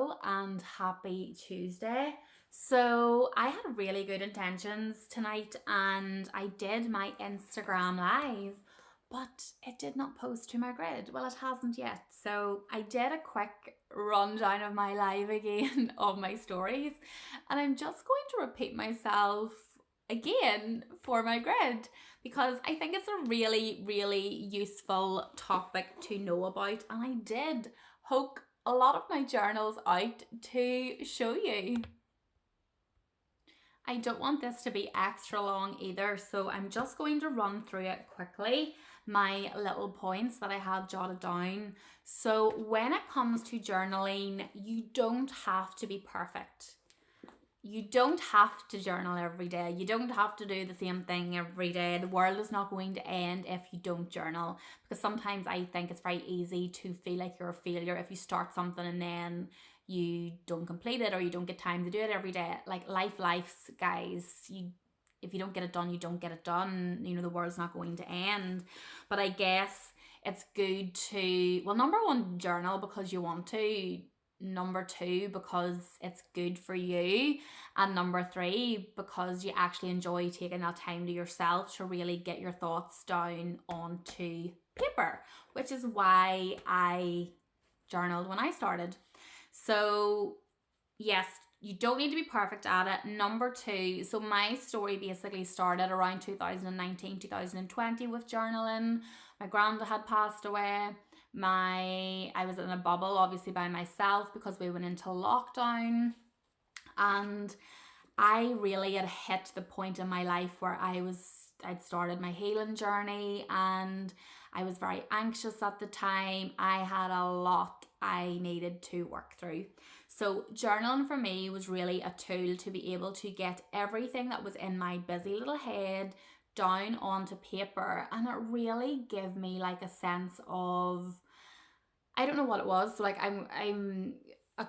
Hello and happy Tuesday. So, I had really good intentions tonight and I did my Instagram live, but it did not post to my grid. Well, it hasn't yet. So, I did a quick rundown of my live again of my stories, and I'm just going to repeat myself again for my grid because I think it's a really useful topic to know about, and I did hook a lot of my journals out to show you. I don't want this to be extra long either, so I'm just going to run through it quickly, my little points that I had jotted down. So when it comes to journaling, you don't have to be perfect. You don't have to journal every day. You don't have to do the same thing every day. The world is not going to end if you don't journal. Because sometimes I think it's very easy to feel like you're a failure if you start something and then you don't complete it or you don't get time to do it every day. Like life's, guys. If you don't get it done, you don't get it done. You know, the world's not going to end. But I guess it's good to, well, number one, journal because you want to. Number two, because it's good for you, and number three, because you actually enjoy taking that time to yourself to really get your thoughts down onto paper, which is why I journaled when I started. So yes, you don't need to be perfect at it. Number two, so my story basically started around 2019 2020 with journaling. My granda had passed away. I was in a bubble obviously by myself because we went into lockdown, and I really had hit the point in my life where I'd started my healing journey, and I was very anxious at the time. I had a lot I needed to work through. So journaling for me was really a tool to be able to get everything that was in my busy little head down onto paper, and it really gave me like a sense of, I don't know what it was. So like I'm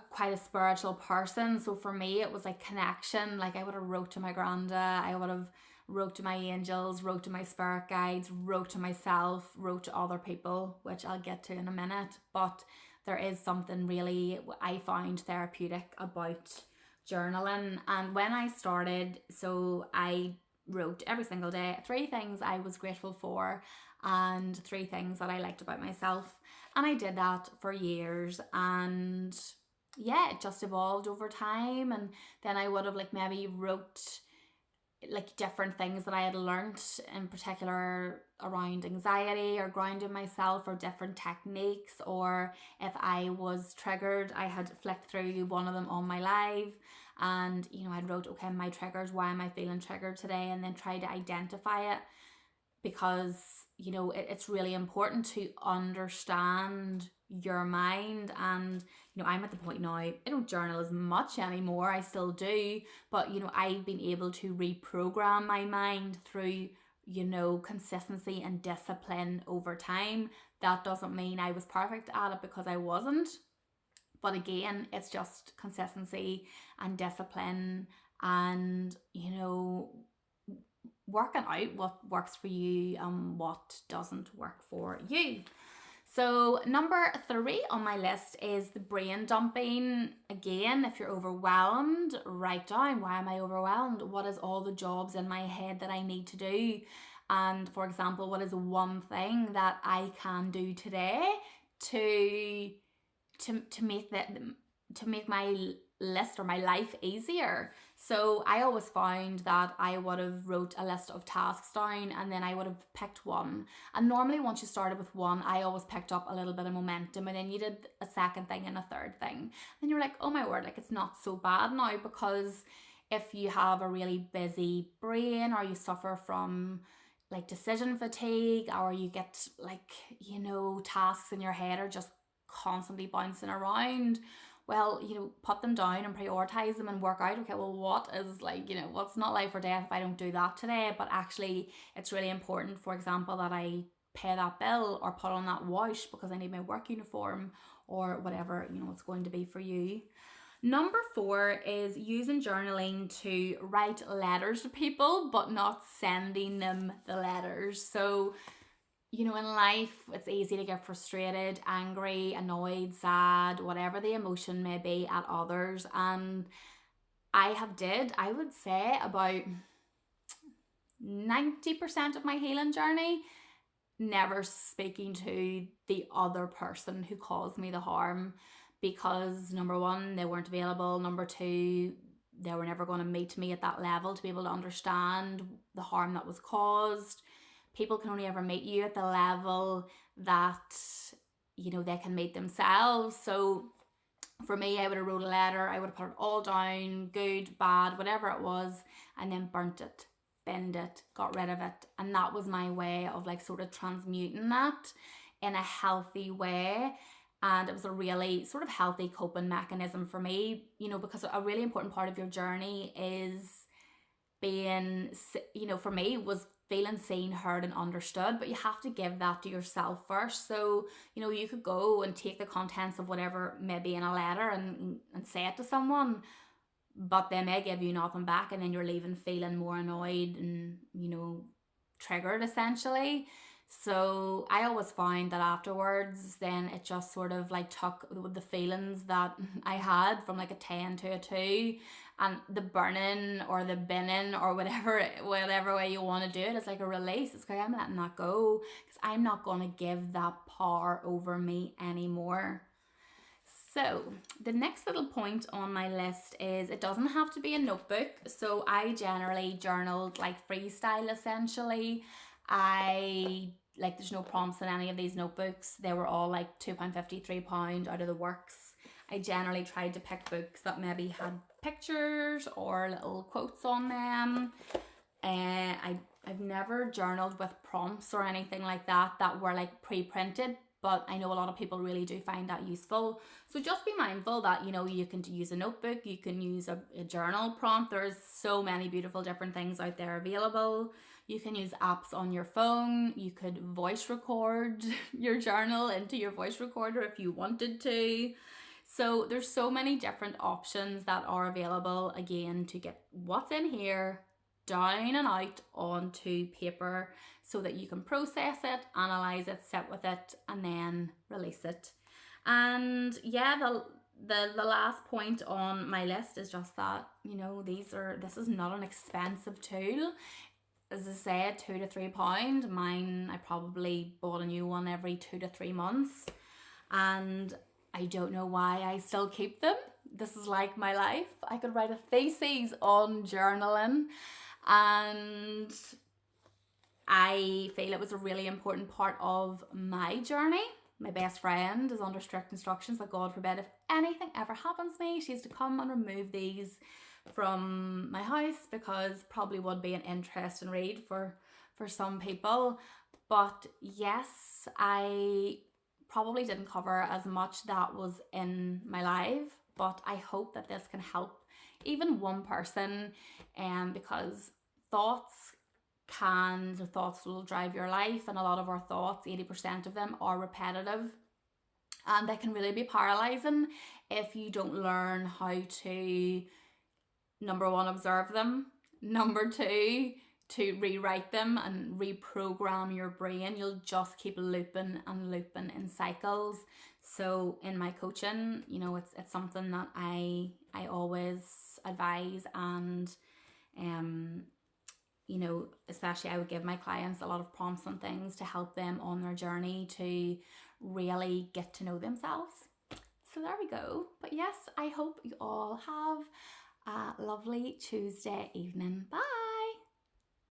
quite a spiritual person. So for me it was like connection. Like I would have wrote to my granda, I would have wrote to my angels, wrote to my spirit guides, wrote to myself, wrote to other people, which I'll get to in a minute. But there is something really I found therapeutic about journaling. And when I started, so I wrote every single day 3 things I was grateful for and 3 things that I liked about myself. And I did that for years, and yeah, it just evolved over time. And then I would have like maybe wrote like different things that I had learned, in particular around anxiety or grounding myself, or different techniques, or if I was triggered, I had flicked through one of them on my live, and you know, I wrote, okay, my triggers, why am I feeling triggered today, and then try to identify it, because you know, it's really important to understand your mind. And you know, I'm at the point now, I don't journal as much anymore. I still do, but you know, I've been able to reprogram my mind through, you know, consistency and discipline over time. That doesn't mean I was perfect at it, because I wasn't. But again, it's just consistency and discipline, and you know, working out what works for you and what doesn't work for you. So number 3 on my list is the brain dumping. Again, if you're overwhelmed, write down, why am I overwhelmed? What is all the jobs in my head that I need to do? And for example, what is one thing that I can do today to make my list or my life easier? So I always found that I would have wrote a list of tasks down, and then I would have picked one. And normally once you started with one, I always picked up a little bit of momentum, and then you did a second thing and a third thing. And you're like, oh my word, like it's not so bad now. Because if you have a really busy brain, or you suffer from like decision fatigue, or you get like, you know, tasks in your head are just constantly bouncing around, well, you know, put them down and prioritize them and work out, okay, well, what is like, you know, what's not life or death if I don't do that today? But actually, it's really important, for example, that I pay that bill or put on that wash because I need my work uniform, or whatever, you know, it's going to be for you. Number 4 is using journaling to write letters to people, but not sending them the letters. So you know, in life, it's easy to get frustrated, angry, annoyed, sad, whatever the emotion may be at others. And I would say about 90% of my healing journey never speaking to the other person who caused me the harm, because number one, they weren't available. Number two, they were never going to meet me at that level to be able to understand the harm that was caused. People can only ever meet you at the level that, you know, they can meet themselves. So for me, I would have wrote a letter, I would have put it all down, good, bad, whatever it was, and then burnt it, bend it, got rid of it. And that was my way of like sort of transmuting that in a healthy way. And it was a really sort of healthy coping mechanism for me, you know, because a really important part of your journey is being, you know, for me was feeling seen, heard, and understood. But you have to give that to yourself first. So, you know, you could go and take the contents of whatever may be in a letter and say it to someone, but they may give you nothing back, and then you're leaving feeling more annoyed and, you know, triggered essentially. So I always found that afterwards, then it just sort of like took the feelings that I had from like a 10 to a 2, and the burning or the binning or whatever way you want to do it is like a release. It's like, I'm letting that go because I'm not going to give that power over me anymore. So the next little point on my list is it doesn't have to be a notebook. So I generally journaled like freestyle essentially. There's no prompts in any of these notebooks. They were all like £2.50, £3 out of the works. I generally tried to pick books that maybe had pictures or little quotes on them. I've never journaled with prompts or anything like that were like pre-printed, but I know a lot of people really do find that useful. So just be mindful that, you know, you can use a notebook, you can use a journal prompt. There's so many beautiful different things out there available. You can use apps on your phone. You could voice record your journal into your voice recorder if you wanted to. So there's so many different options that are available, again, to get what's in here down and out onto paper so that you can process it, analyze it, sit with it, and then release it. And yeah, the last point on my list is just that, you know, this is not an expensive tool. As I said, £2 to £3. Mine, I probably bought a new one every 2 to 3 months, and I don't know why I still keep them. This is like my life. I could write a thesis on journaling, and I feel it was a really important part of my journey. My best friend is under strict instructions that, God forbid, if anything ever happens to me, she's to come and remove these from my house, because probably would be an interesting read for some people. But yes, I probably didn't cover as much that was in my life, but I hope that this can help even one person, because thoughts will drive your life, and a lot of our thoughts, 80% of them, are repetitive, and they can really be paralyzing if you don't learn how to, number one, observe them, number two, to rewrite them and reprogram your brain. You'll just keep looping and looping in cycles. So in my coaching, you know, it's something that I always advise, and you know, especially I would give my clients a lot of prompts and things to help them on their journey to really get to know themselves. So there we go. But yes, I hope you all have a lovely Tuesday evening. Bye.